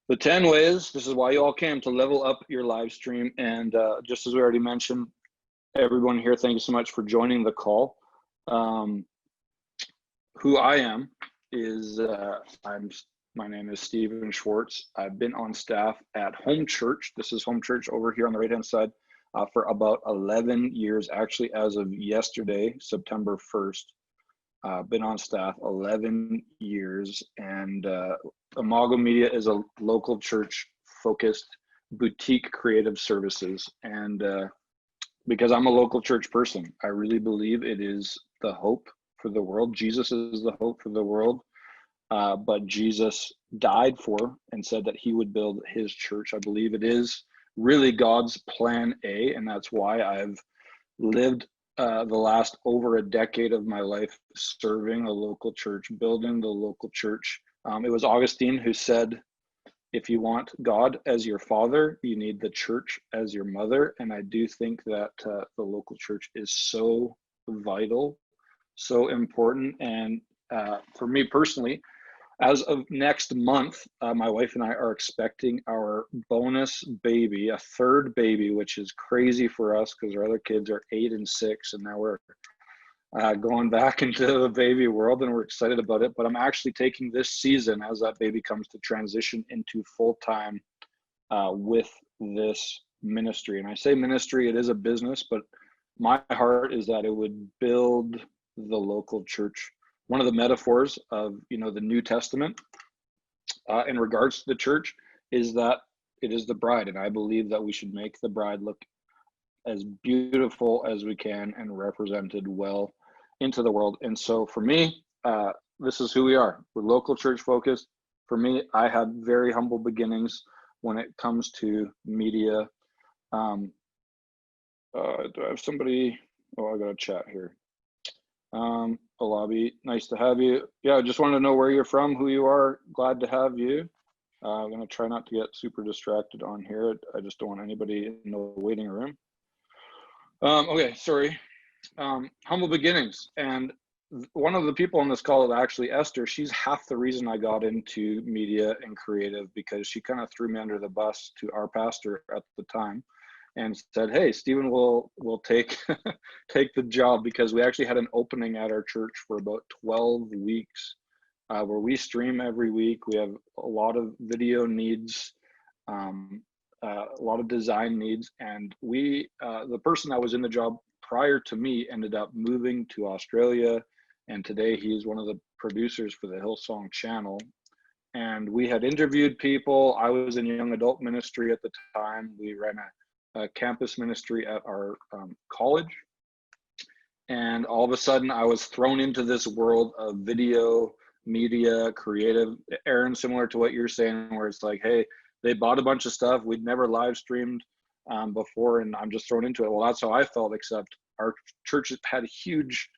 The 10 ways, this is why you all came, to level up your live stream. And just as we already mentioned, everyone here, thank you so much for joining the call. Who I am is, my name is Stephen Schwartz. I've been on staff at Home Church. This is Home Church over here on the right-hand side for about 11 years, actually as of yesterday, September 1st. Been on staff 11 years, and Imago Media is a local church focused boutique creative services. And because I'm a local church person, I really believe it is the hope for the world. Jesus is the hope for the world, but Jesus died for and said that he would build his church. I believe it is really God's plan A, and that's why I've lived the last over a decade of my life serving a local church, building the local church. It was Augustine who said, if you want God as your father, you need the church as your mother. And I do think that the local church is so vital, so important. And for me personally, as of next month, my wife and I are expecting our bonus baby, a third baby, which is crazy for us because our other kids are 8 and 6, and now we're going back into the baby world, and we're excited about it. But I'm actually taking this season, as that baby comes to transition into full-time with this ministry. And I say ministry, it is a business, but my heart is that it would build the local church. One of the metaphors of, the New Testament in regards to the church is that it is the bride. And I believe that we should make the bride look as beautiful as we can and represented well into the world. And so for me, this is who we are. We're local church focused. For me, I had very humble beginnings when it comes to media. Do I have somebody? Oh, I got a chat here. Alabi, nice to have you. Yeah, I just wanted to know where you're from, who you are. Glad to have you. I'm going to try not to get super distracted on here. I just don't want anybody in the waiting room. Okay, sorry. Humble beginnings. And one of the people on this call is actually Esther. She's half the reason I got into media and creative, because she kind of threw me under the bus to our pastor at the time and said, hey, Stephen will take take the job, because we actually had an opening at our church for about 12 weeks where we stream every week. We have a lot of video needs, a lot of design needs. And the person that was in the job prior to me ended up moving to Australia. And today he's one of the producers for the Hillsong channel. And we had interviewed people. I was in young adult ministry at the time. We ran a campus ministry at our college, and all of a sudden I was thrown into this world of video, media, creative. Aaron, similar to what you're saying, where it's like, hey, they bought a bunch of stuff we'd never live streamed before, and I'm just thrown into it. Well, that's how I felt, except our church had huge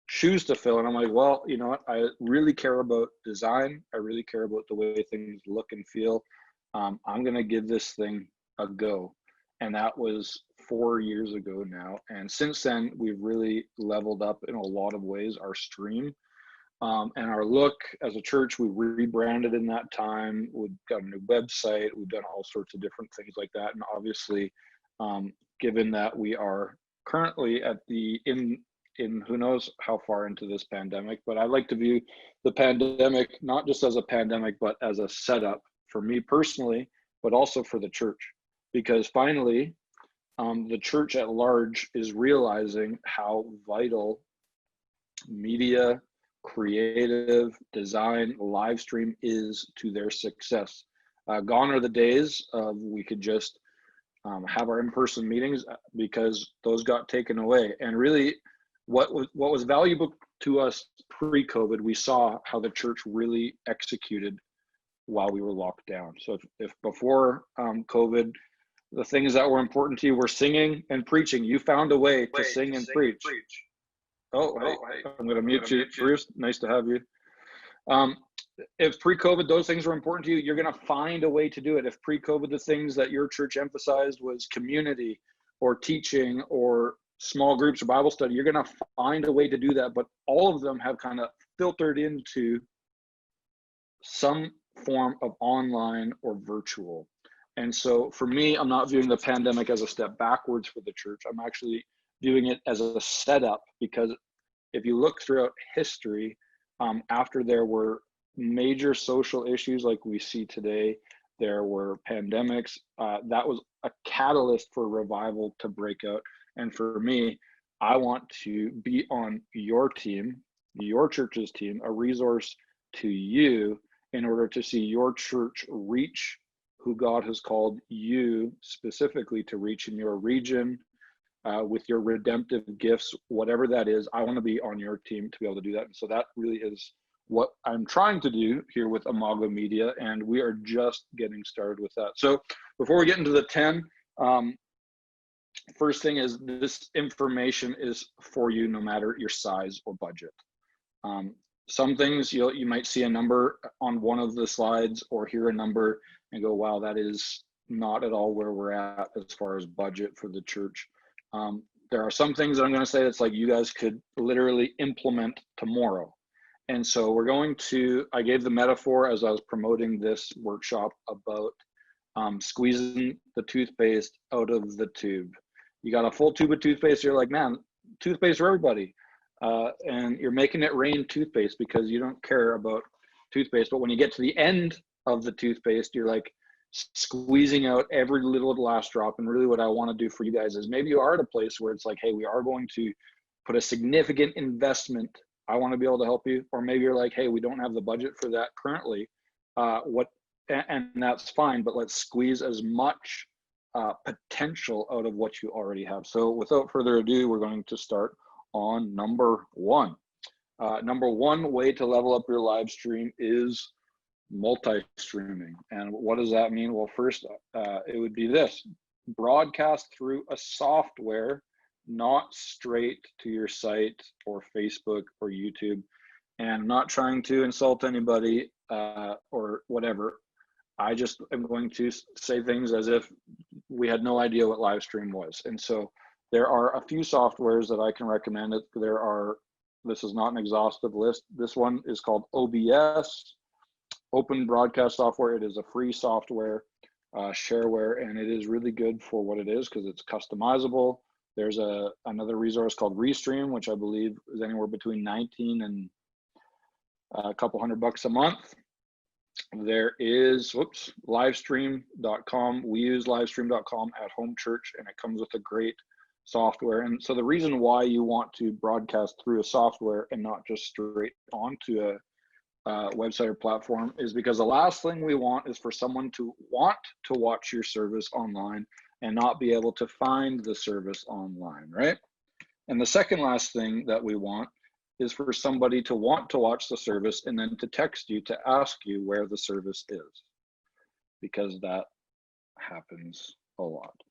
shoes to fill, and I'm like, well, you know what, I really care about design. I really care about the way things look and feel. I'm gonna give this thing a go. And that was 4 years ago now. And since then, we've really leveled up in a lot of ways our stream and our look as a church. We rebranded in that time. We've got a new website. We've done all sorts of different things like that. And obviously, given that we are currently at in who knows how far into this pandemic, but I like to view the pandemic not just as a pandemic, but as a setup for me personally, but also for the church. Because finally, the church at large is realizing how vital media, creative, design, live stream is to their success. Gone are the days of we could just have our in-person meetings, because those got taken away. And really, what was valuable to us pre-COVID, we saw how the church really executed while we were locked down. So if before COVID, the things that were important to you were singing and preaching, you found a way to sing and preach. Oh, hey, I'm going to mute you, Bruce. Nice to have you. If pre-COVID those things were important to you, you're going to find a way to do it. If pre-COVID the things that your church emphasized was community or teaching or small groups or Bible study, you're going to find a way to do that. But all of them have kind of filtered into some form of online or virtual. And so for me, I'm not viewing the pandemic as a step backwards for the church. I'm actually viewing it as a setup, because if you look throughout history, after there were major social issues like we see today, there were pandemics, that was a catalyst for revival to break out. And for me, I want to be on your team, your church's team, a resource to you in order to see your church reach who God has called you specifically to reach in your region, with your redemptive gifts, whatever that is. I want to be on your team to be able to do that. And so that really is what I'm trying to do here with Imago Media, and we are just getting started with that. So before we get into the 10, first thing is, this information is for you no matter your size or budget. Some things you might see a number on one of the slides or hear a number and go, wow, that is not at all where we're at as far as budget for the church. There are some things that I'm going to say that's like you guys could literally implement tomorrow. And so we're going to, I gave the metaphor as I was promoting this workshop about squeezing the toothpaste out of the tube. You got a full tube of toothpaste, you're like, man, toothpaste for everybody. And you're making it rain toothpaste because you don't care about toothpaste. But when you get to the end of the toothpaste, you're like squeezing out every little last drop. And really what I want to do for you guys is, maybe you are at a place where it's like, hey, we are going to put a significant investment. I want to be able to help you. Or maybe you're like, hey, we don't have the budget for that currently. And that's fine, but let's squeeze as much potential out of what you already have. So without further ado, we're going to start on number one. Number one way to level up your live stream is multi-streaming. And what does that mean? Well, first, it would be this: broadcast through a software, not straight to your site or Facebook or YouTube. And I'm not trying to insult anybody or whatever. I just am going to say things as if we had no idea what Livestream was. And so there are a few softwares that I can recommend. This is not an exhaustive list. This one is called OBS, Open Broadcast Software. It is a free software, shareware, and it is really good for what it is because it's customizable. There's another resource called Restream, which I believe is anywhere between $19 and a couple $100 a month. There is, livestream.com. We use livestream.com at home church, and it comes with a great software. And so the reason why you want to broadcast through a software and not just straight onto a website or platform is because the last thing we want is for someone to want to watch your service online and not be able to find the service online, right? And the second last thing that we want is for somebody to want to watch the service and then to text you to ask you where the service is, because that happens a lot.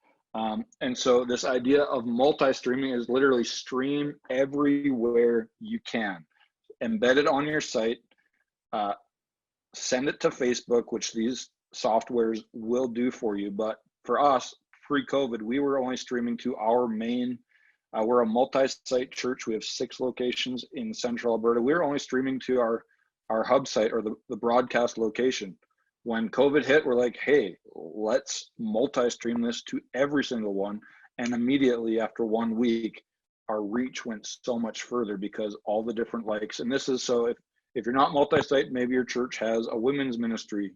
And so this idea of multi-streaming is literally stream everywhere you can, embed it on your site, send it to Facebook, which these softwares will do for you. But for us, pre-COVID, we were only streaming to our main. We're a multi-site church. We have 6 locations in Central Alberta. We were only streaming to our hub site, or the broadcast location. When COVID hit, we're like, hey, let's multi-stream this to every single one. And immediately after 1 week, our reach went so much further because all the different likes. And this is so if you're not multi-site, maybe your church has a women's ministry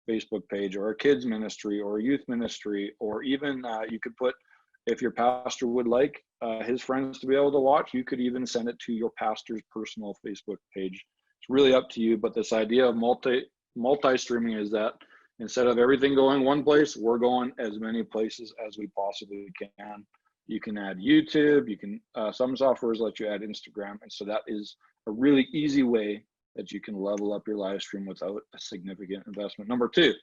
Facebook page, or a kids ministry, or a youth ministry, or even you could put, if your pastor would like his friends to be able to watch, you could even send it to your pastor's personal Facebook page. It's really up to you. But this idea of multi-streaming is that instead of everything going one place, we're going as many places as we possibly can. You can add YouTube, you can, some softwares let you add Instagram. And so that is a really easy way that you can level up your live stream without a significant investment. Number 2,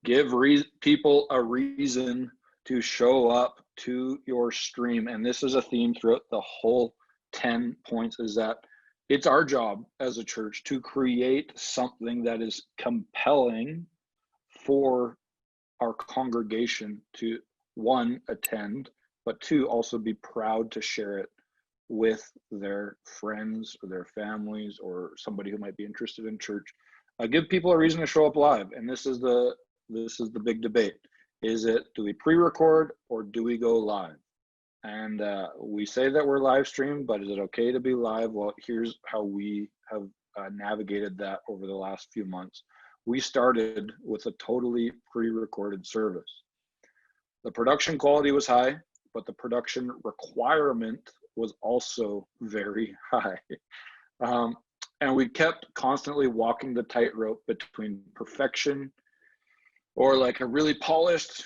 give people a reason to show up to your stream. And this is a theme throughout the whole 10 points, is that it's our job as a church to create something that is compelling for our congregation to, 1, attend, but 2, also be proud to share it with their friends or their families or somebody who might be interested in church. Give people a reason to show up live. And this is the big debate. Do we pre-record or do we go live? And we say that we're live stream, but is it okay to be live? Well, here's how we have navigated that over the last few months. We started with a totally pre-recorded service. The production quality was high, but the production requirement was also very high. And we kept constantly walking the tightrope between perfection or like a really polished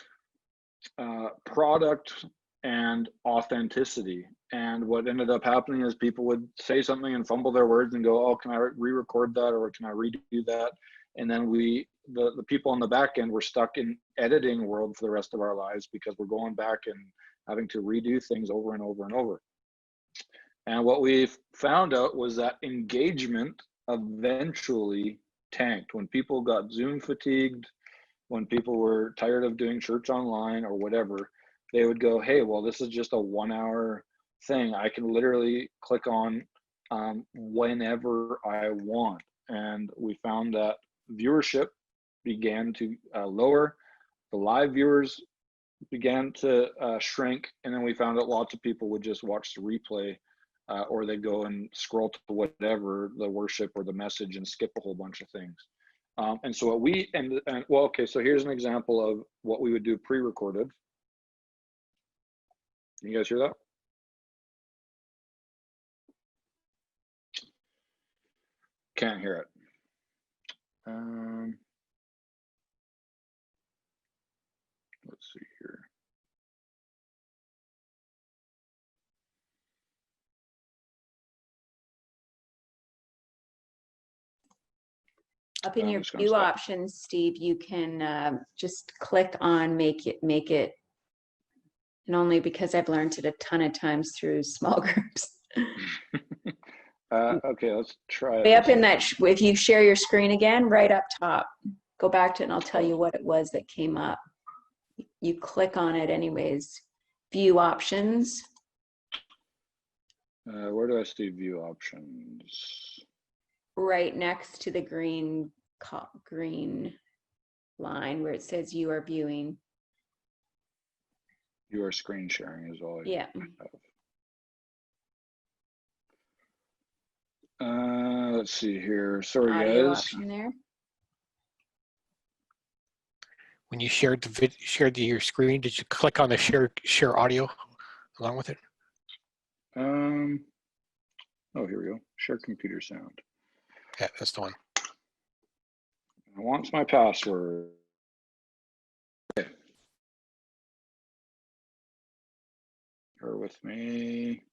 product and authenticity. And what ended up happening is people would say something and fumble their words and go, oh, can I re-record that, or can I redo that? And then the people on the back end were stuck in editing world for the rest of our lives, because we're going back and having to redo things over and over and over. And what we found out was that engagement eventually tanked. When people got Zoom fatigued, when people were tired of doing church online or whatever, they would go, hey, well, this is just a 1 hour thing. I can literally click on whenever I want. And we found that viewership began to lower. The live viewers began to shrink. And then we found that lots of people would just watch the replay, or they go and scroll to whatever, the worship or the message, and skip a whole bunch of things. And so what we, well, okay, so here's an example of what we would do pre-recorded. Can you guys hear that? Can't hear it. Let's see here. Up in your view options, Steve, you can just click on make it, and only because I've learned it a ton of times through small groups. Okay, let's try Way up in that, if you share your screen again, right up top, go back to it and I'll tell you what it was that came up. You click on it anyways. View options. Where do I see view options? Right next to the green line where it says you are viewing. You are screen sharing is all I yeah. have. Let's see here. Sorry, audio guys. Option there. When you shared your screen, did you click on the share audio along with it? Oh, here we go. Share computer sound. Yeah, that's the one. I want my password. Okay. Bear with me.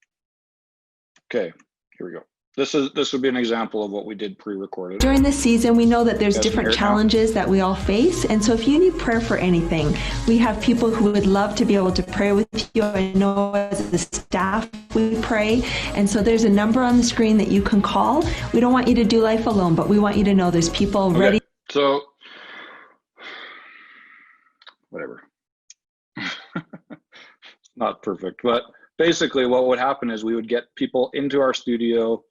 Okay, here we go. This would be an example of what we did pre-recorded. During this season, we know that there's different challenges that we all face. And so if you need prayer for anything, we have people who would love to be able to pray with you. I know as the staff, we pray. And so there's a number on the screen that you can call. We don't want you to do life alone, but we want you to know there's people ready. So, whatever. Not perfect, but basically what would happen is we would get people into our studio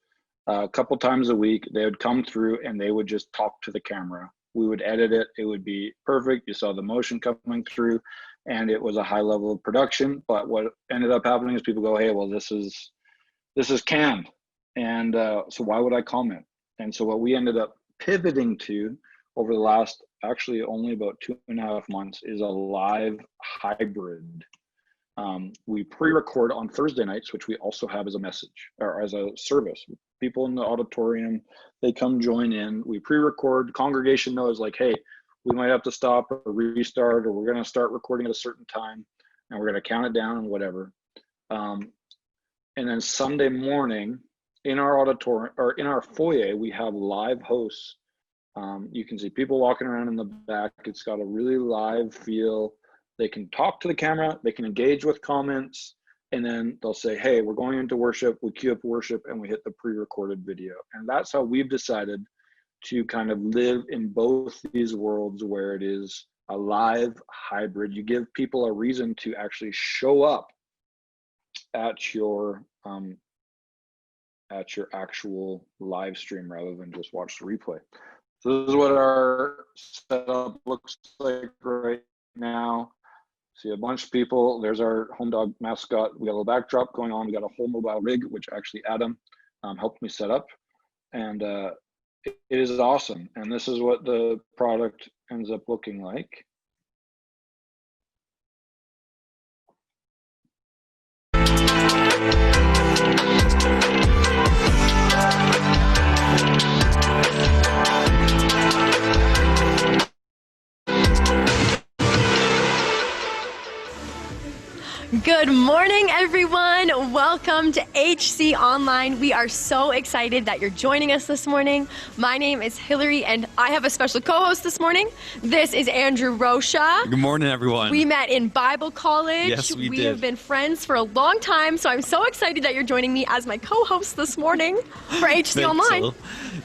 a couple times a week. They would come through and they would just talk to the camera. We would edit it. It would be perfect. You saw the motion coming through and it was a high level of production. But what ended up happening is people go, hey, well, this is canned. And so why would I comment? And so what we ended up pivoting to over the last actually only about 2.5 months is a live hybrid. We pre-record on Thursday nights, which we also have as a message or as a service. People in the auditorium, they come join in. We pre-record. Congregation knows like, hey, we might have to stop or restart, or we're going to start recording at a certain time, and we're going to count it down and whatever. And then Sunday morning in our auditorium or in our foyer, we have live hosts. You can see people walking around in the back. It's got a really live feel. They can talk to the camera, they can engage with comments, and then they'll say, hey, we're going into worship, we queue up worship, and we hit the pre-recorded video. And that's how we've decided to kind of live in both these worlds where it is a live hybrid. You give people a reason to actually show up at your actual live stream rather than just watch the replay. So this is what our setup looks like right now. See a bunch of people. There's our home dog mascot. We got a little backdrop going on. We got a whole mobile rig, which actually Adam helped me set up. And it is awesome. And this is what the product ends up looking like. Good morning, everyone. Welcome to HC Online. We are so excited that you're joining us this morning. My name is Hillary, and I have a special co-host this morning. This is Andrew Rocha. Good morning, everyone. We met in Bible college. Yes, we did. have been friends for a long time, so I'm so excited that you're joining me as my co-host this morning for HC Online. So.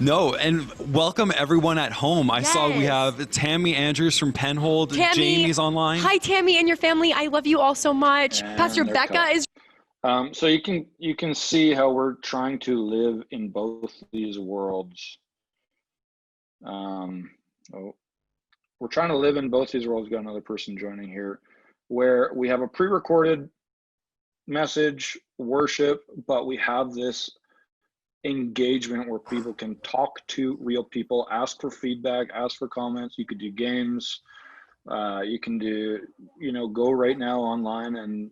No, and welcome everyone at home. I saw we have Tammy Andrews from Penhold. Tammy, Jamie's online. Hi, Tammy and your family. I love you all so much. And Pastor Becca is. So you can see how we're trying to live in both these worlds. We're trying to live in both these worlds. We've got another person joining here, where we have a pre-recorded message, worship, but we have this engagement where people can talk to real people, ask for feedback, ask for comments. You could do games. You can do, go right now online and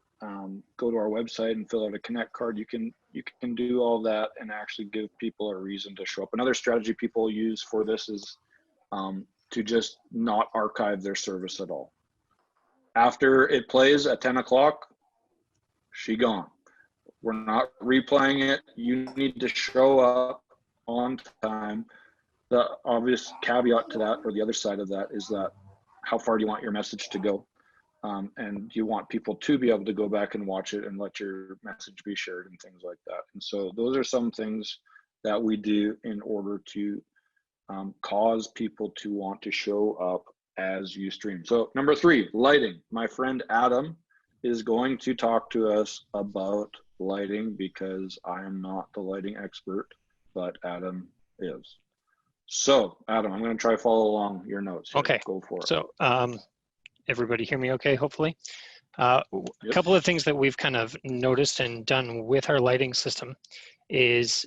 go to our website and fill out a Connect card. You can do all that and actually give people a reason to show up. Another strategy people use for this is to just not archive their service at all. After it plays at 10 o'clock, she gone. We're not replaying it. You need to show up on time. The obvious caveat to that, or the other side of that, is that how far do you want your message to go? And you want people to be able to go back and watch it and let your message be shared and things like that. And so those are some things that we do in order to cause people to want to show up as you stream. So number 3, lighting. My friend Adam is going to talk to us about lighting because I am not the lighting expert, but Adam is. So Adam, I'm going to try to follow along your notes here. Okay. Go for it. So everybody hear me okay, hopefully? A couple of things that we've kind of noticed and done with our lighting system is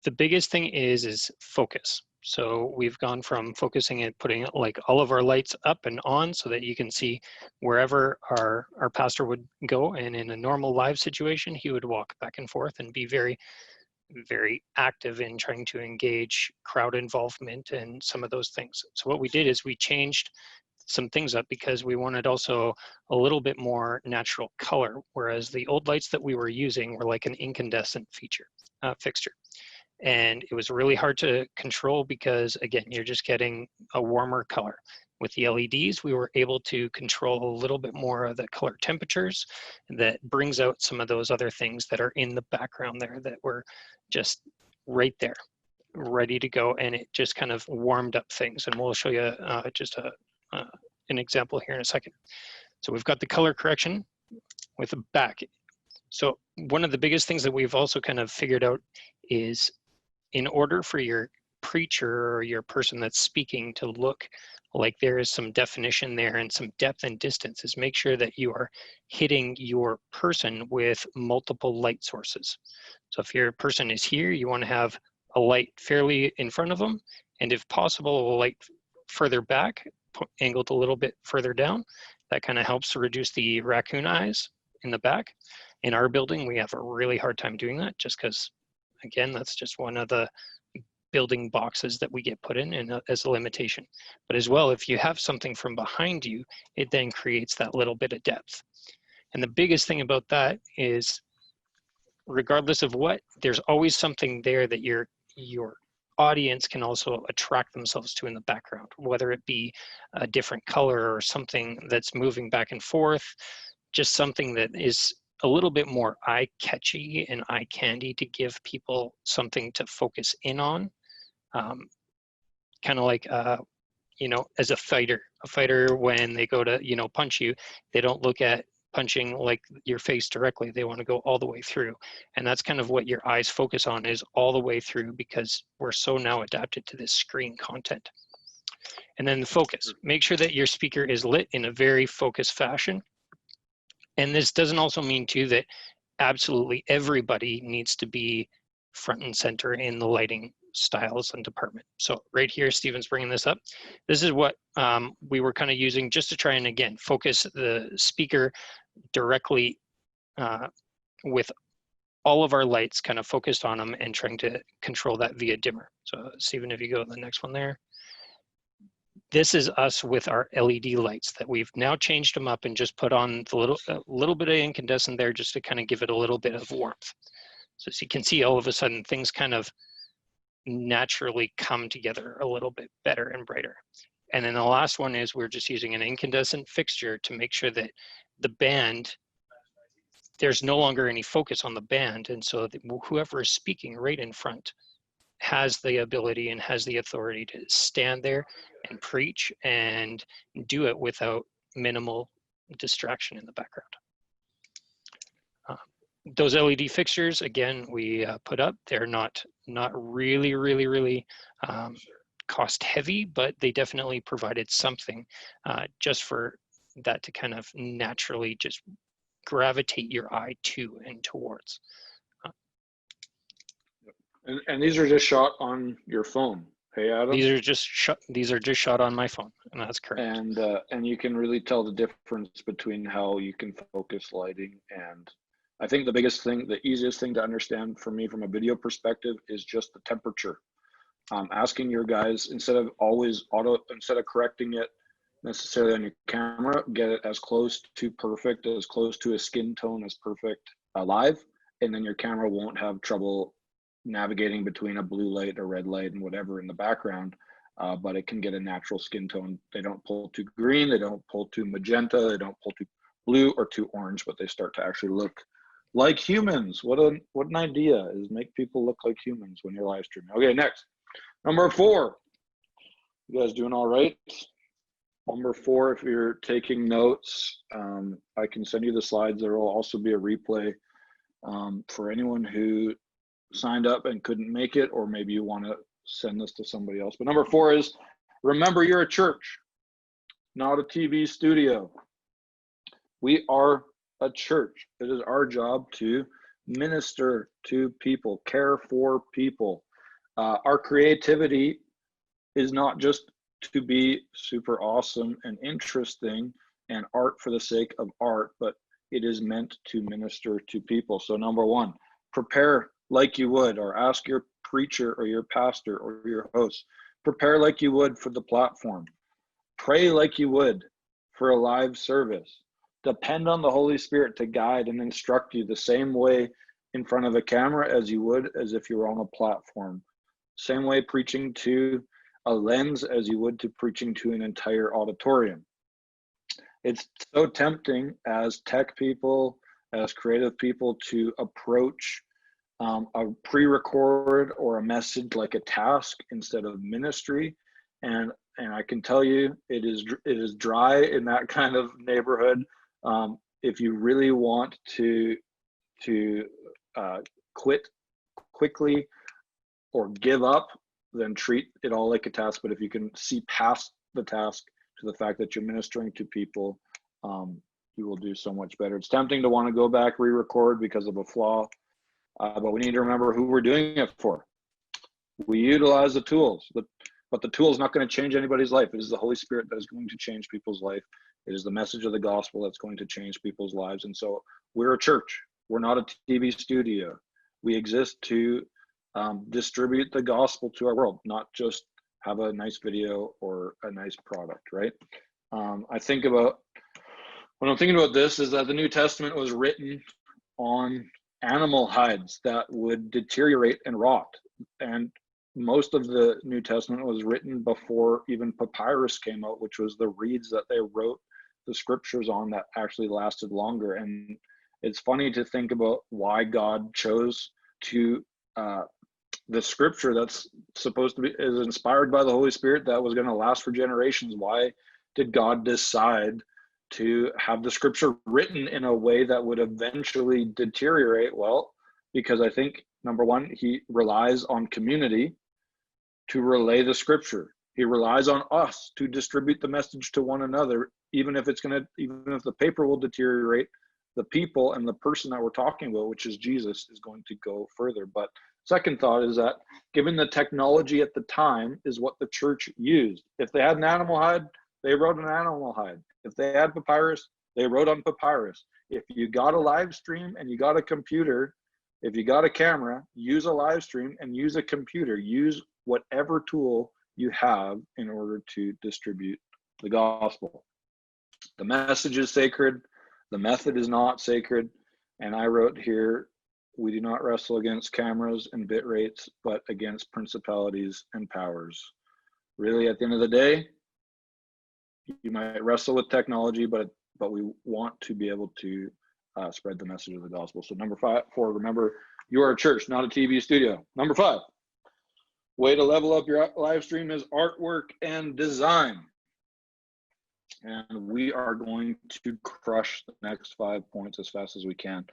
the biggest thing is focus. So we've gone from focusing and putting like all of our lights up and on so that you can see wherever our pastor would go. And in a normal live situation, he would walk back and forth and be very, very active in trying to engage crowd involvement and some of those things. So what we did is we changed some things up because we wanted also a little bit more natural color, whereas the old lights that we were using were like an incandescent fixture. And it was really hard to control because, again, you're just getting a warmer color. With the LEDs, we were able to control a little bit more of the color temperatures that brings out some of those other things that are in the background there that were just right there, ready to go. And it just kind of warmed up things. And we'll show you just an example here in a second. So we've got the color correction with the back. So one of the biggest things that we've also kind of figured out is in order for your preacher or your person that's speaking to look like there is some definition there and some depth and distance, is make sure that you are hitting your person with multiple light sources. So if your person is here, you want to have a light fairly in front of them, and if possible, a light further back, angled a little bit further down. That kind of helps to reduce the raccoon eyes in the back. In our building, we have a really hard time doing that just because, again, that's just one of the building boxes that we get put in as a limitation. But as well, if you have something from behind you, it then creates that little bit of depth. And the biggest thing about that is, regardless of what, there's always something there that your audience can also attract themselves to in the background, whether it be a different color or something that's moving back and forth, just something that is a little bit more eye-catchy and eye-candy to give people something to focus in on. Kind of like, as a fighter when they go to, punch you, they don't look at punching like your face directly. They want to go all the way through. And that's kind of what your eyes focus on, is all the way through, because we're so now adapted to this screen content. And then the focus. Make sure that your speaker is lit in a very focused fashion. And this doesn't also mean too that absolutely everybody needs to be front and center in the lighting styles and department. So right here, Stephen's bringing this up. This is what we were kind of using just to try and, again, focus the speaker directly with all of our lights kind of focused on them, and trying to control that via dimmer. So Stephen, if you go to the next one there. This is us with our LED lights that we've now changed them up and just put on the little bit of incandescent there, just to kind of give it a little bit of warmth. So as you can see, all of a sudden things kind of naturally come together a little bit better and brighter. And then the last one is we're just using an incandescent fixture to make sure that the band, there's no longer any focus on the band. And so that whoever is speaking right in front has the ability and has the authority to stand there and preach and do it without minimal distraction in the background. Those LED fixtures, again, we put up. They're not really cost heavy, but they definitely provided something just for that to kind of naturally just gravitate your eye to and towards. And these are just shot on your phone. Hey, Adam. These are just shot on my phone, and that's correct. And you can really tell the difference between how you can focus lighting. And I think the biggest thing, the easiest thing to understand for me from a video perspective is just the temperature. Asking your guys, instead of correcting it necessarily on your camera, get it as close to perfect, as close to a skin tone as perfect live, and then your camera won't have trouble navigating between a blue light or red light and whatever in the background, but it can get a natural skin tone. They don't pull too green, they don't pull too magenta, they don't pull too blue or too orange, but they start to actually look like humans. What an idea, is make people look like humans when you're live streaming. Okay, next, number 4. You guys doing all right? Number 4, if you're taking notes, I can send you the slides. There will also be a replay for anyone who signed up and couldn't make it, or maybe you want to send this to somebody else. But number 4 is, remember, you're a church, not a TV studio. We are a church. It is our job to minister to people, care for people. Our creativity is not just to be super awesome and interesting and art for the sake of art, but it is meant to minister to people. So number 1, prepare like you would, or ask your preacher or your pastor or your host, prepare like you would for the platform. Pray like you would for a live service. Depend on the Holy Spirit to guide and instruct you the same way in front of a camera as you would as if you were on a platform. Same way preaching to a lens as you would to preaching to an entire auditorium. It's so tempting as tech people, as creative people, to approach a pre-record or a message like a task instead of ministry, and I can tell you it is dry in that kind of neighborhood. If you really want to quit quickly or give up, then treat it all like a task. But if you can see past the task to the fact that you're ministering to people, you will do so much better. It's tempting to want to go back, re-record because of a flaw. But we need to remember who we're doing it for. We utilize the tools, but the tool is not going to change anybody's life. It is the Holy Spirit that is going to change people's life. It is the message of the gospel that's going to change people's lives. And so we're a church. We're not a TV studio. We exist to distribute the gospel to our world, not just have a nice video or a nice product, right? When I'm thinking about this, is that the New Testament was written on animal hides that would deteriorate and rot, and most of the New Testament was written before even papyrus came out, which was the reeds that they wrote the scriptures on that actually lasted longer. And it's funny to think about why God chose to the scripture that's supposed to be is inspired by the Holy Spirit that was going to last for generations. Why did God decide to have the scripture written in a way that would eventually deteriorate? Well, because I think, number one, he relies on community to relay the scripture. He relies on us to distribute the message to one another, even if the paper will deteriorate, the people and the person that we're talking about, which is Jesus, is going to go further. But second thought is that given the technology at the time is what the church used. If they had an animal hide, they wrote an animal hide. If they had papyrus, they wrote on papyrus. If you got a live stream and you got a computer, if you got a camera, use a live stream and use a computer. Use whatever tool you have in order to distribute the gospel. The message is sacred. The method is not sacred. And I wrote here, we do not wrestle against cameras and bit rates, but against principalities and powers. Really, at the end of the day, you might wrestle with technology, but we want to be able to spread the message of the gospel. So number 4, remember, you are a church, not a TV studio. Number 5, way to level up your live stream is artwork and design. And we are going to crush the next 5 points as fast as we can.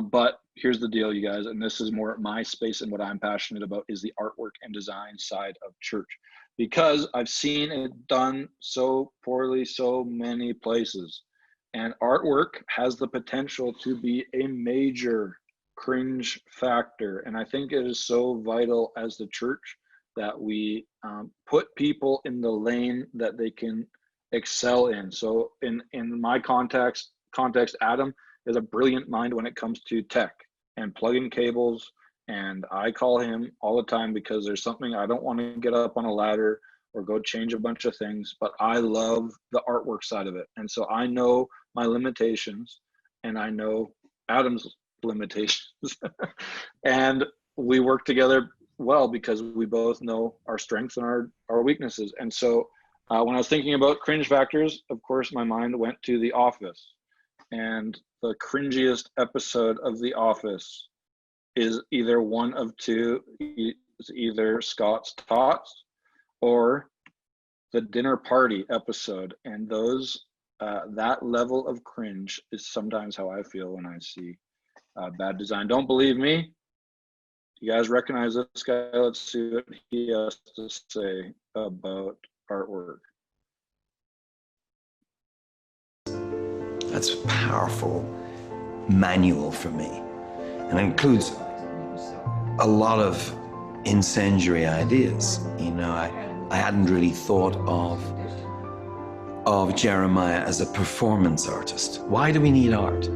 But here's the deal, you guys, and this is more my space, and what I'm passionate about is the artwork and design side of church, because I've seen it done so poorly so many places. And artwork has the potential to be a major cringe factor. And I think it is so vital as the church that we put people in the lane that they can excel in. So in my context, Adam is a brilliant mind when it comes to tech and plugging cables. And I call him all the time because there's something I don't want to get up on a ladder or go change a bunch of things, but I love the artwork side of it. And so I know my limitations and I know Adam's limitations. And we work together well because we both know our strengths and our weaknesses. And so when I was thinking about cringe factors, of course, my mind went to The Office. And the cringiest episode of The Office is either one of two. It's either Scott's Tots or the dinner party episode. And those that level of cringe is sometimes how I feel when I see bad design. Don't believe me? You guys recognize this guy? Let's see what he has to say about artwork. That's a powerful manual for me, and it includes a lot of incendiary ideas. You know, I hadn't really thought of Jeremiah as a performance artist. Why do we need art?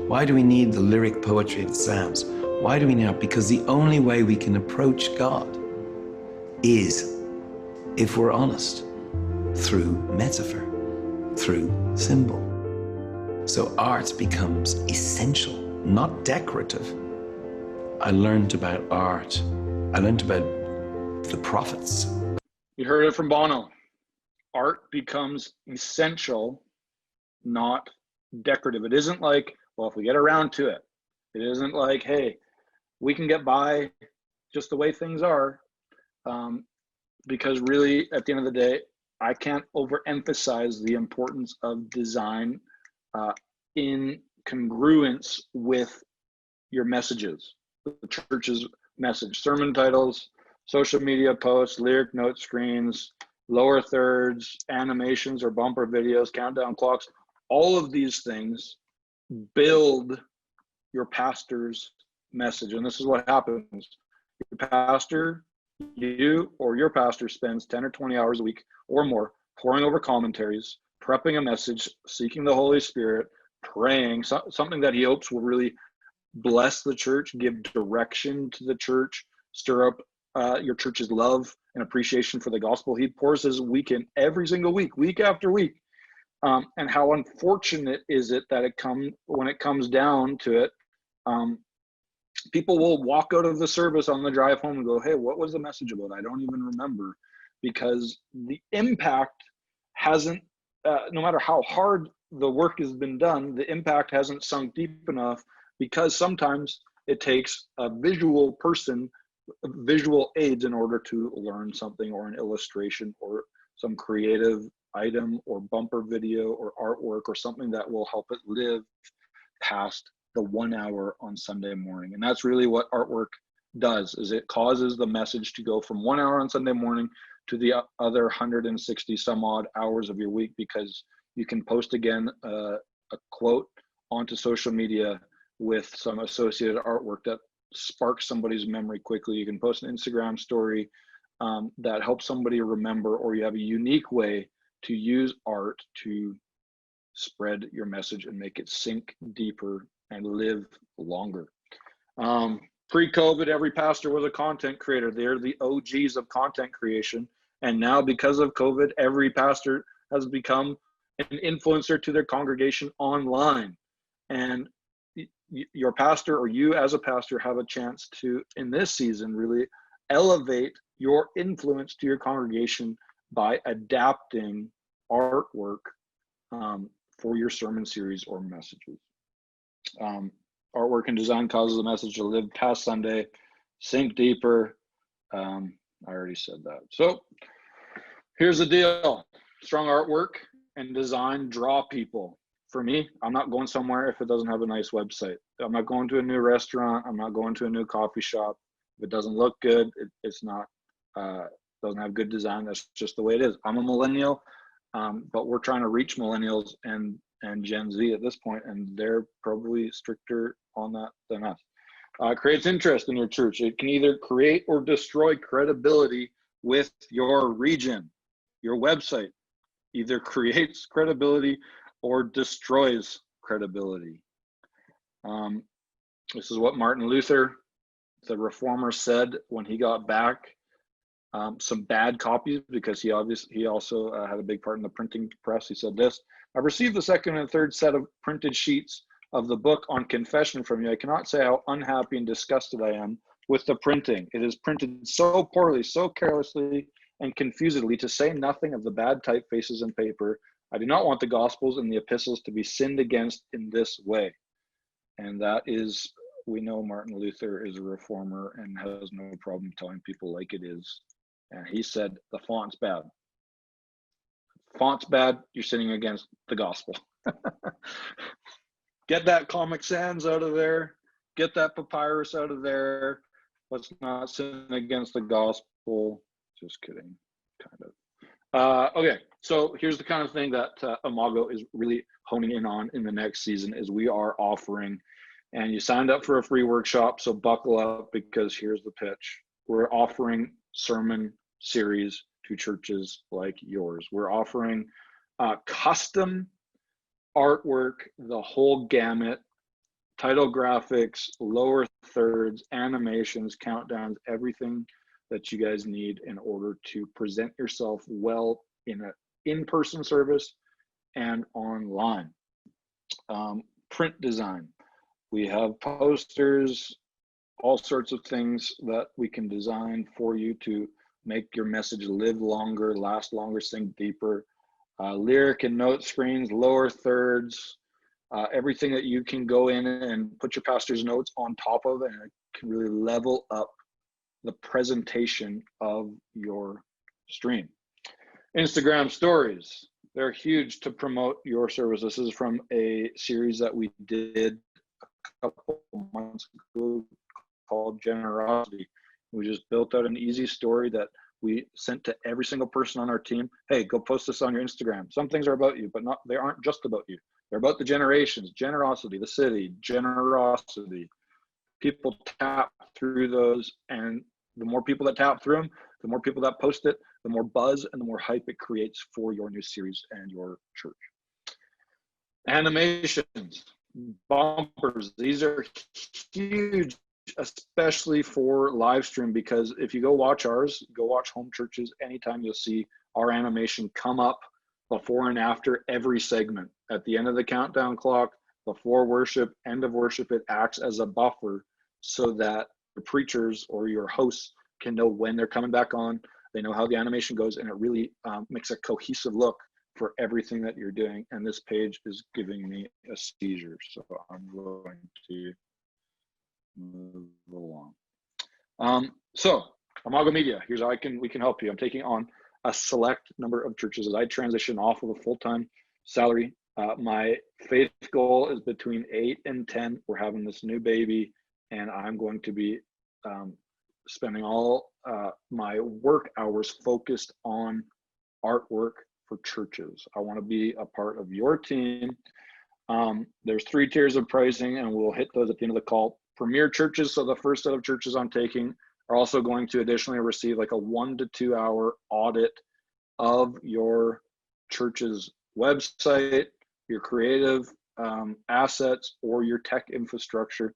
Why do we need the lyric poetry of the Psalms? Why do we need art? Because the only way we can approach God is, if we're honest, through metaphor, through symbol. So art becomes essential, not decorative. I learned about art. I learned about the prophets. You heard it from Bono. Art becomes essential, not decorative. It isn't like, well, if we get around to it. It isn't like, hey, we can get by just the way things are. Because really, at the end of the day, I can't overemphasize the importance of design in congruence with your messages, the church's message, sermon titles, social media posts, lyric note screens, lower thirds, animations or bumper videos, countdown clocks. All of these things build your pastor's message. And this is what happens. Your pastor, you or your pastor spends 10 or 20 hours a week or more poring over commentaries, prepping a message, seeking the Holy Spirit, praying, something that he hopes will really bless the church, give direction to the church, stir up your church's love and appreciation for the gospel. He pours his week in every single week, week after week. And how unfortunate is it that when it comes down to it, people will walk out of the service on the drive home and go, hey, what was the message about? I don't even remember, because the impact hasn't, no matter how hard the work has been done, the impact hasn't sunk deep enough, because sometimes it takes a visual person, visual aids in order to learn something, or an illustration or some creative item or bumper video or artwork or something that will help it live past the 1 hour on Sunday morning. And that's really what artwork does, is it causes the message to go from 1 hour on Sunday morning to the other 160 some odd hours of your week, because you can post again a quote onto social media with some associated artwork that sparks somebody's memory quickly. You can post an Instagram story that helps somebody remember, or you have a unique way to use art to spread your message and make it sink deeper and live longer. Pre-COVID, every pastor was a content creator. They're the OGs of content creation. And now, because of COVID, every pastor has become an influencer to their congregation online. And your pastor, or you as a pastor, have a chance to, in this season, really elevate your influence to your congregation by adapting artwork for your sermon series or messages. Artwork and design causes the message to live past Sunday, sink deeper. I already said that. So here's the deal. Strong artwork and design draw people. For me, I'm not going somewhere if it doesn't have a nice website. I'm not going to a new restaurant. I'm not going to a new coffee shop. If it doesn't look good, it's not, doesn't have good design. That's just the way it is. I'm a millennial, but we're trying to reach millennials and Gen Z at this point, and they're probably stricter on that than us. Creates interest in your church. It can either create or destroy credibility with your region. Your website either creates credibility or destroys credibility. This is what Martin Luther, the reformer, said when he got back some bad copies, because he also had a big part in the printing press. He said this: "I've received the second and third set of printed sheets of the book on confession from you. I cannot say how unhappy and disgusted I am with the printing. It is printed so poorly, so carelessly and confusedly, to say nothing of the bad typefaces and paper. I do not want the Gospels and the epistles to be sinned against in this way." And that is, we know Martin Luther is a reformer and has no problem telling people like it is. And he said, the font's bad. Font's bad, you're sinning against the gospel. Get that Comic Sans out of there. Get that papyrus out of there. Let's not sin against the gospel. Just kidding, kind of. Okay, so here's the kind of thing that Imago is really honing in on in the next season, is we are offering, and you signed up for a free workshop, so buckle up, because here's the pitch. We're offering sermon series to churches like yours. We're offering custom artwork, the whole gamut, title graphics, lower thirds, animations, countdowns, everything that you guys need in order to present yourself well in an in-person service and online. Print design. We have posters, all sorts of things that we can design for you to make your message live longer, last longer, sink deeper. Lyric and note screens, lower thirds, everything that you can go in and put your pastor's notes on top of, and it can really level up the presentation of your stream. Instagram stories, they're huge to promote your service. This is from a series that we did a couple months ago called Generosity. We just built out an easy story that we sent to every single person on our team. Hey, go post this on your Instagram. Some things are about you, but they aren't just about you. They're about the generations, generosity, the city, generosity. People tap through those, and the more people that tap through them, the more people that post it, the more buzz and the more hype it creates for your new series and your church. Animations, bumpers, these are huge, especially for live stream, because if you go watch ours, go watch home churches, anytime you'll see our animation come up before and after every segment. At the end of the countdown clock, before worship, end of worship, it acts as a buffer so that the preachers or your hosts can know when they're coming back on. They know how the animation goes, and it really makes a cohesive look for everything that you're doing. And this page is giving me a seizure, so I'm going to move along. So Imago Media, here's how we can help you. I'm taking on a select number of churches. As I transition off of a full-time salary, my faith goal is between 8 and 10. We're having this new baby, and I'm going to be spending all my work hours focused on artwork for churches. I want to be a part of your team. There's 3 tiers of pricing, and we'll hit those at the end of the call. Premier churches, so the first set of churches I'm taking, are also going to additionally receive like a 1 to 2 hour audit of your church's website, your creative assets, or your tech infrastructure.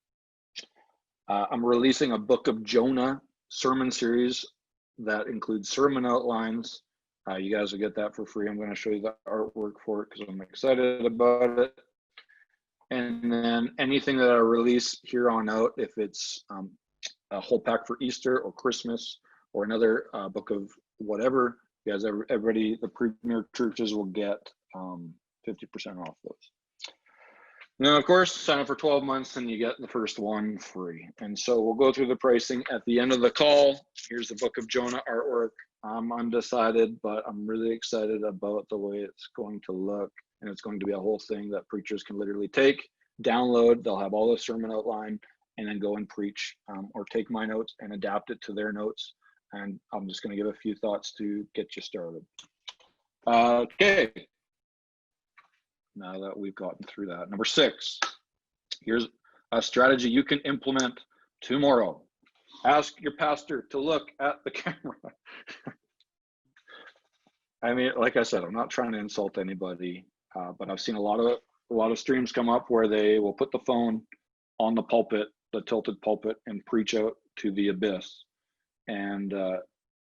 I'm releasing a Book of Jonah sermon series that includes sermon outlines. You guys will get that for free. I'm going to show you the artwork for it because I'm excited about it. And then anything that I release here on out, if it's a whole pack for Easter or Christmas or another book of whatever, you guys, everybody, the premier churches will get 50% off those. And then of course, sign up for 12 months and you get the first one free. And so we'll go through the pricing at the end of the call. Here's the Book of Jonah artwork. I'm undecided, but I'm really excited about the way it's going to look. And it's going to be a whole thing that preachers can literally take, download, they'll have all the sermon outline, and then go and preach, or take my notes and adapt it to their notes. And I'm just going to give a few thoughts to get you started. Okay. Now that we've gotten through that. Number 6, here's a strategy you can implement tomorrow. Ask your pastor to look at the camera. I mean, like I said, I'm not trying to insult anybody, but I've seen a lot of streams come up where they will put the phone on the pulpit, the tilted pulpit, and preach out to the abyss. And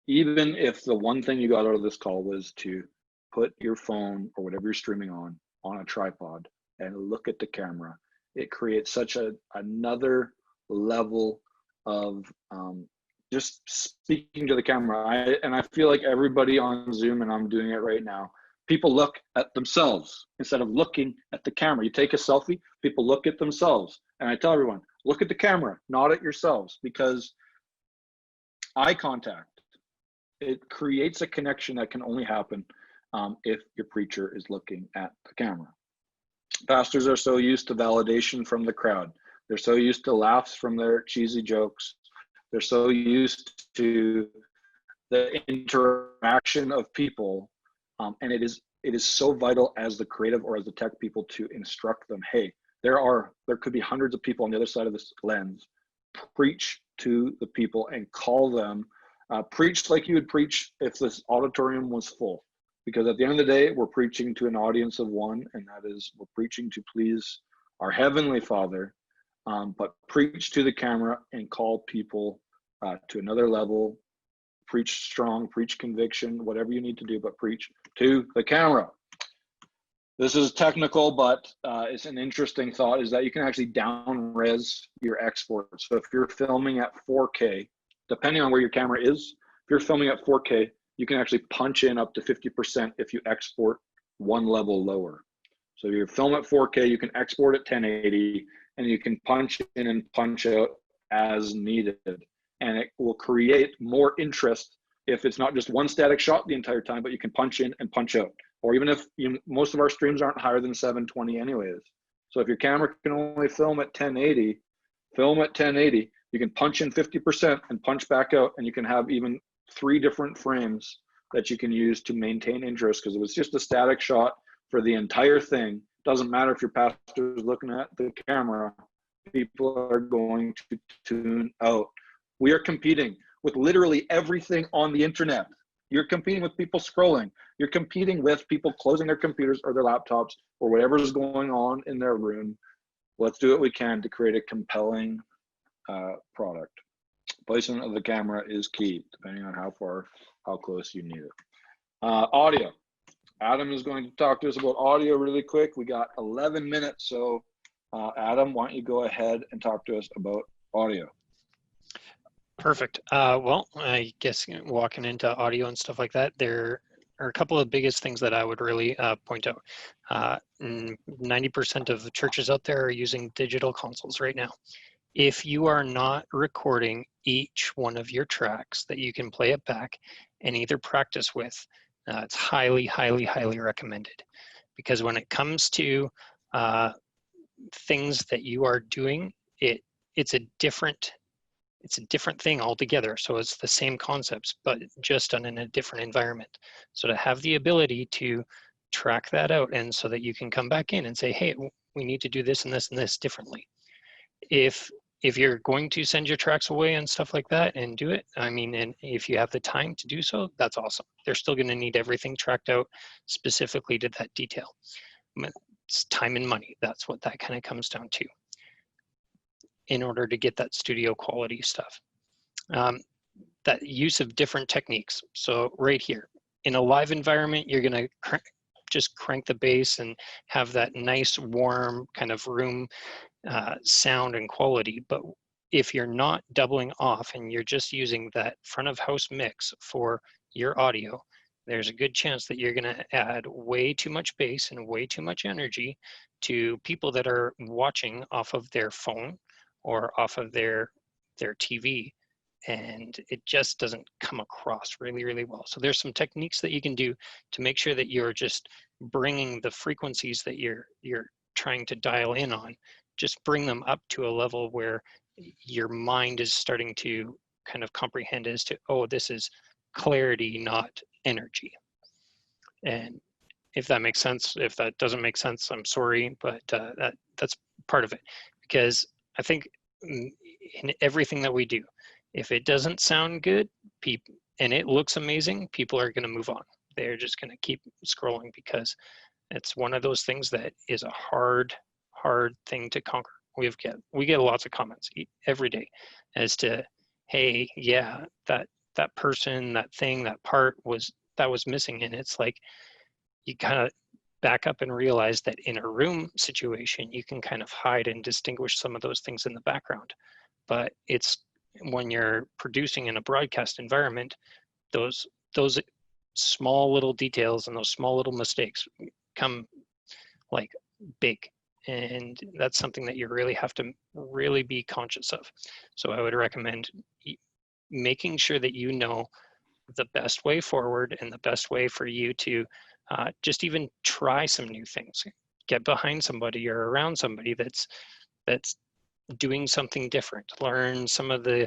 even if the one thing you got out of this call was to put your phone or whatever you're streaming on a tripod and look at the camera, it creates such another level of just speaking to the camera. And I feel like everybody on Zoom, and I'm doing it right now, people look at themselves instead of looking at the camera. You take a selfie, people look at themselves. And I tell everyone, look at the camera, not at yourselves, because eye contact, it creates a connection that can only happen if your preacher is looking at the camera. Pastors are so used to validation from the crowd. They're so used to laughs from their cheesy jokes. They're so used to the interaction of people. And it is so vital as the creative or as the tech people to instruct them, hey, there could be hundreds of people on the other side of this lens. Preach to the people and call them. Preach like you would preach if this auditorium was full. Because at the end of the day, we're preaching to an audience of one, and that is, we're preaching to please our Heavenly Father. But preach to the camera and call people to another level. Preach strong, preach conviction, whatever you need to do, but preach to the camera. This is technical, but it's an interesting thought, is that you can actually down res your export. So if you're filming at 4K, depending on where your camera is, if you're filming at 4K, you can actually punch in up to 50% if you export one level lower. So if you're filming at 4K, you can export at 1080, and you can punch in and punch out as needed. And it will create more interest if it's not just one static shot the entire time, but you can punch in and punch out. Or even if most of our streams aren't higher than 720 anyways. So if your camera can only film at 1080, film at 1080, you can punch in 50% and punch back out, and you can have even 3 different frames that you can use to maintain interest, because it was just a static shot for the entire thing. Doesn't matter if your pastor is looking at the camera, people are going to tune out. We are competing with literally everything on the internet. You're competing with people scrolling. You're competing with people closing their computers or their laptops or whatever is going on in their room. Let's do what we can to create a compelling product. Placement of the camera is key, depending on how close you need it. Audio. Adam is going to talk to us about audio really quick. We got 11 minutes, so Adam, why don't you go ahead and talk to us about audio? Perfect. Well, I guess walking into audio and stuff like that, there are a couple of biggest things that I would really point out. 90% of the churches out there are using digital consoles right now. If you are not recording each one of your tracks that you can play it back, and either practice with. It's highly, highly, highly recommended, because when it comes to things that you are doing, it's a different thing altogether. So it's the same concepts, but just done in a different environment. So to have the ability to track that out, and so that you can come back in and say, hey, we need to do this and this and this differently. If you're going to send your tracks away and stuff like that and do it, I mean, and if you have the time to do so, that's awesome. They're still going to need everything tracked out specifically to that detail. It's time and money. That's what that kind of comes down to in order to get that studio quality stuff. That use of different techniques. So right here, in a live environment, you're going to just crank the bass and have that nice, warm kind of room sound and quality. But if you're not doubling off and you're just using that front of house mix for your audio, there's a good chance that you're going to add way too much bass and way too much energy to people that are watching off of their phone or off of their TV, and it just doesn't come across really, really well. So there's some techniques that you can do to make sure that you're just bringing the frequencies that you're trying to dial in on, just bring them up to a level where your mind is starting to kind of comprehend as to, oh, this is clarity, not energy. And if that makes sense, if that doesn't make sense, I'm sorry, but that's part of it. Because I think in everything that we do, if it doesn't sound good, and it looks amazing, people are going to move on. They're just going to keep scrolling, because it's one of those things that is a hard thing to conquer. We get lots of comments every day as to, hey, yeah, that person, that thing, that part was missing. And it's like, you kind of back up and realize that in a room situation, you can kind of hide and distinguish some of those things in the background. But it's when you're producing in a broadcast environment, those small little details and those small little mistakes come like big. And that's something that you really have to really be conscious of. So I would recommend making sure that you know the best way forward and the best way for you to just even try some new things. Get behind somebody or around somebody that's doing something different. Learn some of the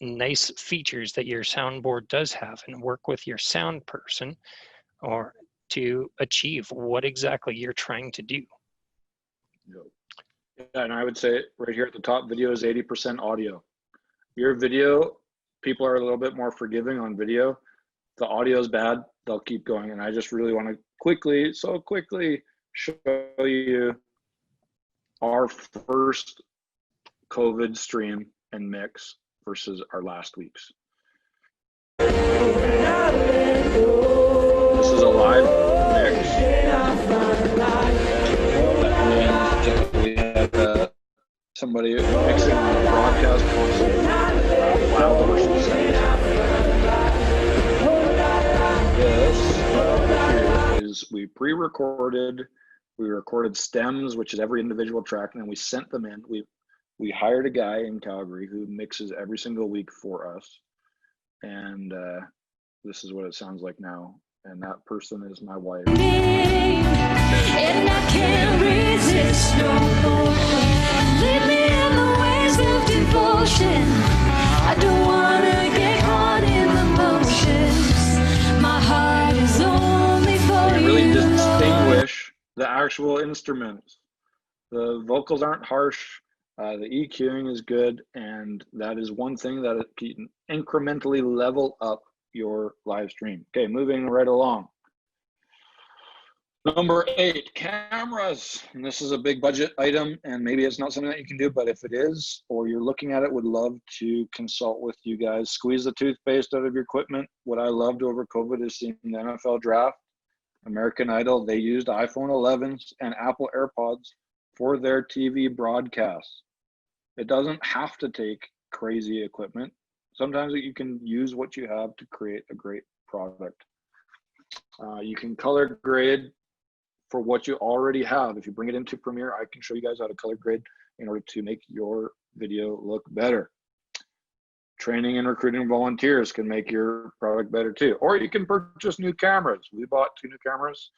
nice features that your soundboard does have, and work with your sound person or to achieve what exactly you're trying to do. Yeah, and I would say right here at the top, video is 80% audio. Your video, people are a little bit more forgiving on video. The audio is bad, they'll keep going. And I just really want to quickly show you our first COVID stream and mix versus our last week's. This is a live mix. And we had somebody mixing on a broadcast console. Wow, versus this is we pre-recorded. We recorded stems, which is every individual track, and then we sent them in. We hired a guy in Calgary who mixes every single week for us. And this is what it sounds like now. And that person is my wife. And I can't resist no more. Lead me in the ways of devotion. I don't want to get caught in the motions. My heart is only for you. Really distinguish the actual instruments. The vocals aren't harsh. The EQing is good, and that is one thing that it can incrementally level up your live stream. Okay, moving right along. Number 8, cameras. And this is a big budget item, and maybe it's not something that you can do, but if it is, or you're looking at it, would love to consult with you guys. Squeeze the toothpaste out of your equipment. What I loved over COVID is seeing the NFL draft, American Idol. They used iPhone 11s and Apple AirPods for their TV broadcasts. It doesn't have to take crazy equipment. Sometimes you can use what you have to create a great product. You can color grade for what you already have. If you bring it into Premiere, I can show you guys how to color grade in order to make your video look better. Training and recruiting volunteers can make your product better too. Or you can purchase new cameras. We bought 2 new cameras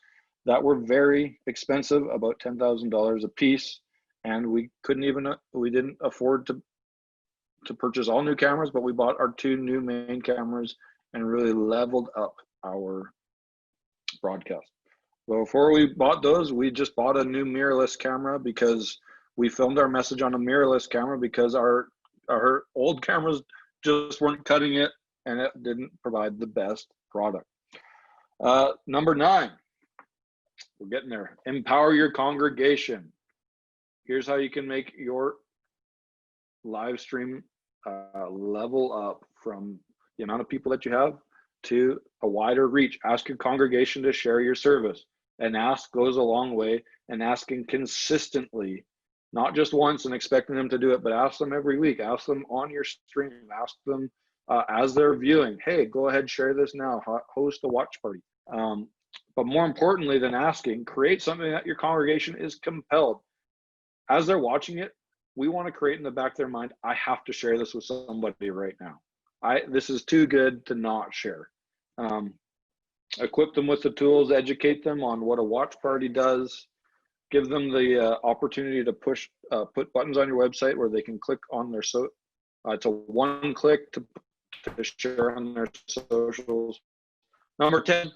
that were very expensive, about $10,000 a piece, and we didn't afford to purchase all new cameras, but we bought our 2 new main cameras and really leveled up our broadcast. Well, before we bought those, we just bought a new mirrorless camera because we filmed our message on a mirrorless camera because our old cameras just weren't cutting it, and it didn't provide the best product. Number 9, we're getting there. Empower your congregation. Here's how you can make your live stream level up from the amount of people that you have to a wider reach. Ask your congregation to share your service. And ask goes a long way, and asking consistently, not just once and expecting them to do it, but ask them every week. Ask them on your stream. Ask them as they're viewing, hey, go ahead, share this now, host a watch party. But more importantly than asking, create something that your congregation is compelled. As they're watching it, we want to create in the back of their mind, I have to share this with somebody right now. This is too good to not share. Equip them with the tools, educate them on what a watch party does, give them the opportunity to put buttons on your website where they can click on their, it's a one click to share on their socials. Number 10,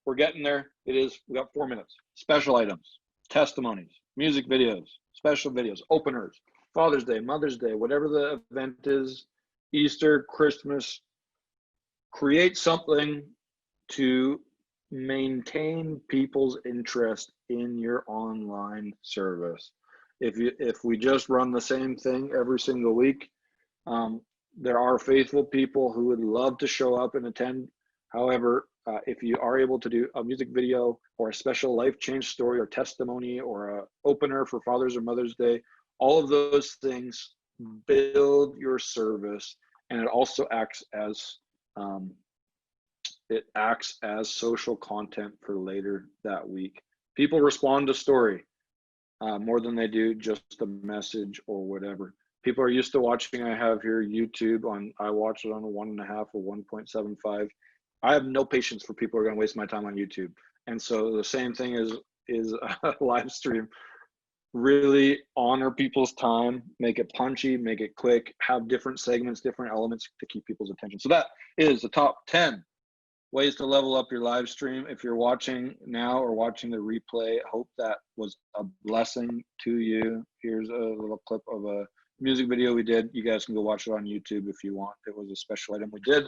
we're getting there. We got 4 minutes. Special items, testimonies, music videos, special videos, openers, Father's Day, Mother's Day, whatever the event is, Easter, Christmas. Create something to maintain people's interest in your online service. If we just run the same thing every single week, there are faithful people who would love to show up and attend. However, if you are able to do a music video or a special life change story or testimony or a opener for Father's or Mother's Day, all of those things build your service, and it also acts as social content for later that week. People respond to story more than they do just a message or whatever. People are used to watching. I have here YouTube I watch it on a 1.5 or 1.75. I have no patience for people who are going to waste my time on YouTube. And so the same thing is a live stream. Really honor people's time, make it punchy, make it quick, have different segments, different elements to keep people's attention. So that is the top 10 ways to level up your live stream. If you're watching now or watching the replay, I hope that was a blessing to you. Here's a little clip of a music video we did. You guys can go watch it on YouTube if you want. It was a special item we did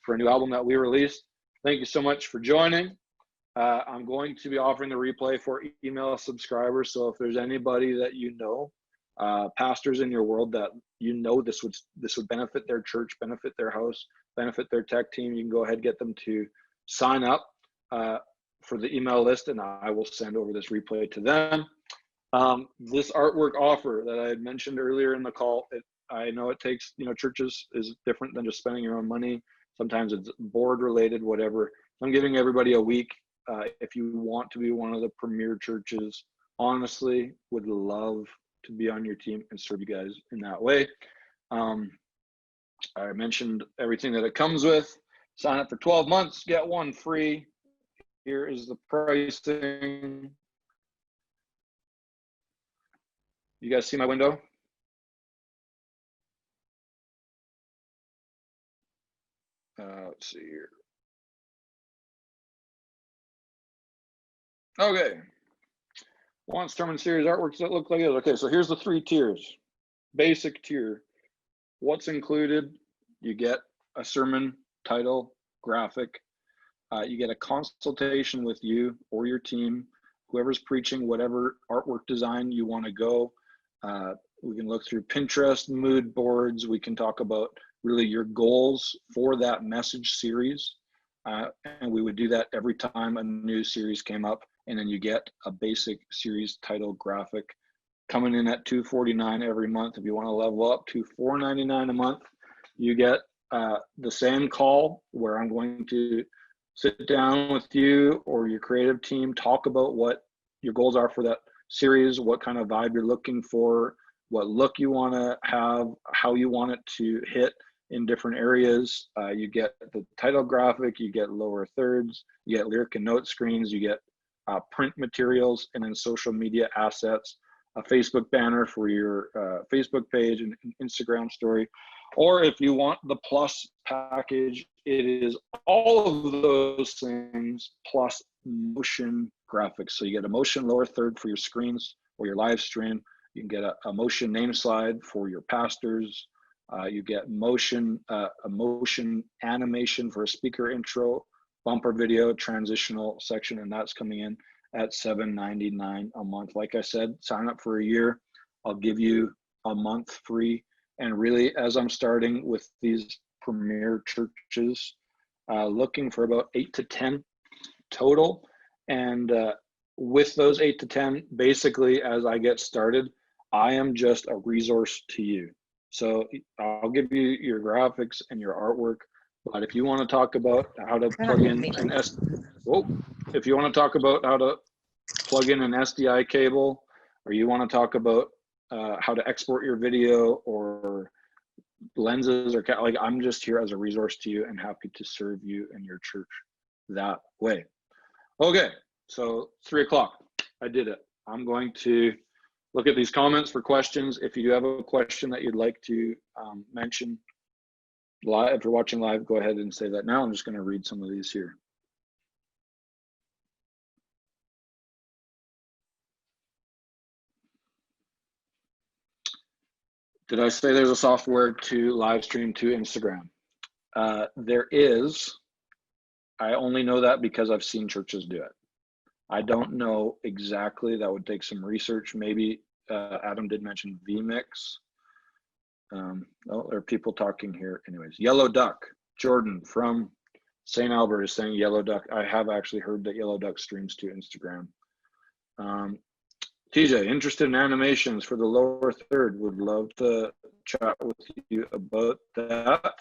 for a new album that we released. Thank you so much for joining. I'm going to be offering the replay for email subscribers. So if there's anybody that you know, pastors in your world that you know this would benefit their church, benefit their house, benefit their tech team, you can go ahead and get them to sign up for the email list, and I will send over this replay to them. This artwork offer that I had mentioned earlier in the call, I know it takes, churches is different than just spending your own money. Sometimes it's board related, whatever. I'm giving everybody a week. If you want to be one of the premier churches, honestly, would love to be on your team and serve you guys in that way. I mentioned everything that it comes with. Sign up for 12 months, get one free. Here is the pricing. You guys see my window? Let's see here. Okay. Want sermon series artwork, does that look like it? Okay, so here's the 3 tiers. Basic tier. What's included? You get a sermon title, graphic. You get a consultation with you or your team, whoever's preaching, whatever artwork design you want to go. We can look through Pinterest, mood boards. We can talk about really your goals for that message series. And we would do that every time a new series came up. And then you get a basic series title graphic coming in at $249 every month. If you want to level up to $499 a month, you get the same call where I'm going to sit down with you or your creative team, talk about what your goals are for that series, what kind of vibe you're looking for, what look you want to have, how you want it to hit. in different areas. You get the title graphic, you get lower thirds, you get lyric and note screens, you get print materials, and then social media assets, a Facebook banner for your Facebook page and Instagram story. Or if you want the plus package, it is all of those things plus motion graphics. So you get a motion lower third for your screens or your live stream. You can get a motion name slide for your pastors. You get a motion animation for a speaker intro, bumper video, transitional section, and that's coming in at $7.99 a month. Like I said, sign up for a year. I'll give you a month free. And really, as I'm starting with these premier churches, looking for about 8 to 10 total. And with those 8 to 10, basically, as I get started, I am just a resource to you. So I'll give you your graphics and your artwork. But if you want to talk about how to plug in an if you want to talk about how to plug in an SDI cable, or you want to talk about how to export your video or lenses, or like, I'm just here as a resource to you and happy to serve you and your church that way. Okay, so 3 o'clock, I did it. I'm going to look at these comments for questions. If you do have a question that you'd like to mention live, if you're watching live, go ahead and say that now. I'm just going to read some of these here. Did I say there's a software to live stream to Instagram? There is. I only know that because I've seen churches do it. I don't know exactly. That would take some research. Maybe Adam did mention vMix. Oh, there are people talking here. Anyways, Yellow Duck. Jordan from St. Albert is saying Yellow Duck. I have actually heard that Yellow Duck streams to Instagram. TJ, interested in animations for the lower third. Would love to chat with you about that.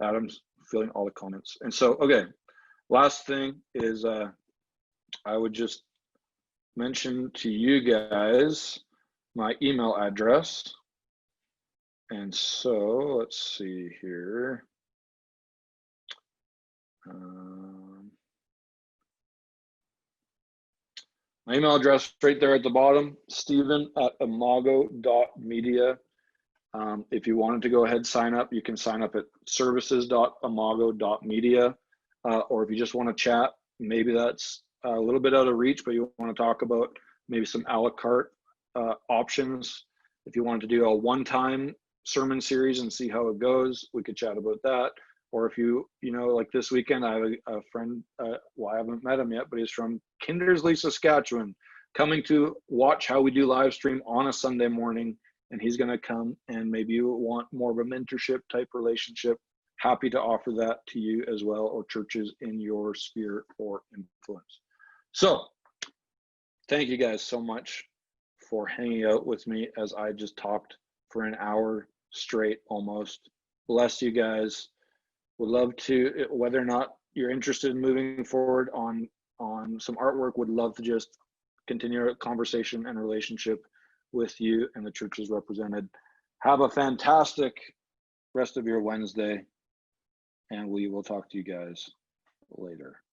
Adam's filling all the comments. And so, okay, last thing is I would just mention to you guys my email address. And so let's see here. My email address right there at the bottom, Stephen@imago.media. If you wanted to go ahead and sign up, you can sign up at services.imago.media. Or if you just want to chat, maybe that's a little bit out of reach, but you want to talk about maybe some a la carte options. If you wanted to do a one-time sermon series and see how it goes, we could chat about that. Or if you know, like this weekend, I have a friend, well, I haven't met him yet, but he's from Kindersley, Saskatchewan, coming to watch how we do live stream on a Sunday morning. And he's going to come, and maybe you want more of a mentorship type relationship. Happy to offer that to you as well, or churches in your sphere or influence. So thank you guys so much for hanging out with me as I just talked for an hour straight almost. Bless you guys. Would love to, whether or not you're interested in moving forward on some artwork, would love to just continue a conversation and relationship with you and the churches represented. Have a fantastic rest of your Wednesday, and we will talk to you guys later.